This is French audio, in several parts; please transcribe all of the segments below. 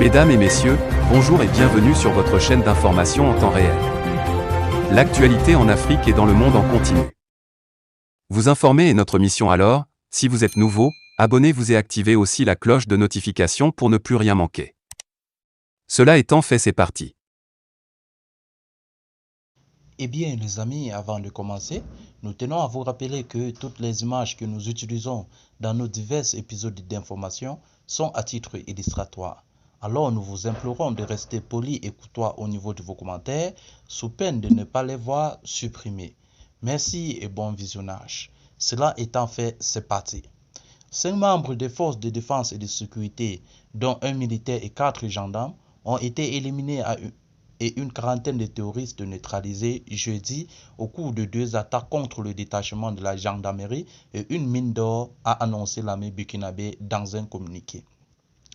Mesdames et messieurs, bonjour et bienvenue sur votre chaîne d'information en temps réel. L'actualité en Afrique et dans le monde en continu. Vous informer est notre mission alors, si vous êtes nouveau, abonnez-vous et activez aussi la cloche de notification pour ne plus rien manquer. Cela étant fait, c'est parti. Eh bien les amis, avant de commencer, nous tenons à vous rappeler que toutes les images que nous utilisons dans nos divers épisodes d'information sont à titre illustratoire. Alors nous vous implorons de rester polis et courtois au niveau de vos commentaires, sous peine de ne pas les voir supprimés. Merci et bon visionnage. Cela étant fait, c'est parti. 5 membres des forces de défense et de sécurité, dont un militaire et 4 gendarmes, ont été éliminés et une quarantaine de terroristes neutralisés jeudi au cours de 2 attaques contre le détachement de la gendarmerie et une mine d'or, a annoncé l'armée burkinabé dans un communiqué.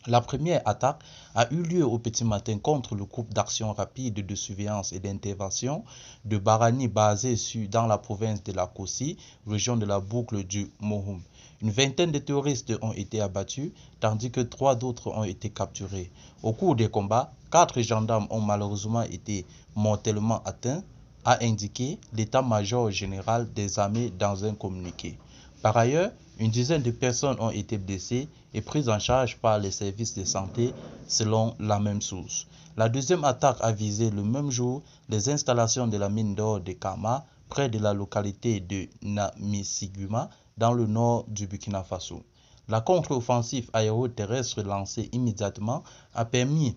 La première attaque a eu lieu au petit matin contre le groupe d'action rapide de surveillance et d'intervention de Barani basé dans la province de la Kossi, région de la boucle du Mohoum. Une vingtaine de terroristes ont été abattus, tandis que 3 d'autres ont été capturés. Au cours des combats, 4 gendarmes ont malheureusement été mortellement atteints, a indiqué l'état-major général des armées dans un communiqué. Par ailleurs, une dizaine de personnes ont été blessées et prises en charge par les services de santé selon la même source. La deuxième attaque a visé le même jour les installations de la mine d'or de Kama, près de la localité de Namisiguma, dans le nord du Burkina Faso. La contre-offensive aéroterrestre lancée immédiatement a permis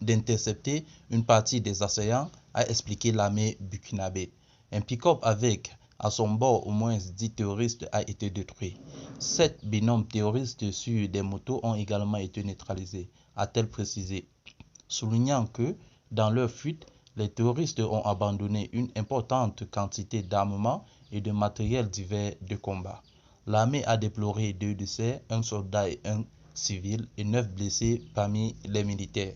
d'intercepter une partie des assaillants, a expliqué l'armée burkinabé. Un pick-up avec à son bord, au moins 10 terroristes a été détruit. 7 binômes terroristes sur des motos ont également été neutralisés, a-t-elle précisé, soulignant que, dans leur fuite, les terroristes ont abandonné une importante quantité d'armements et de matériel divers de combat. L'armée a déploré 2 décès, un soldat et un civil, et 9 blessés parmi les militaires.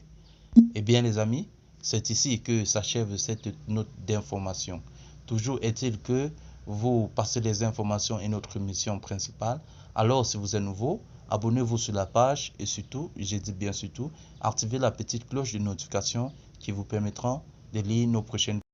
Eh bien les amis, c'est ici que s'achève cette note d'information. Toujours est-il que vous passez les informations et notre mission principale. Alors si vous êtes nouveau, abonnez-vous sur la page et surtout, je dis bien surtout, activez la petite cloche de notification qui vous permettra de lire nos prochaines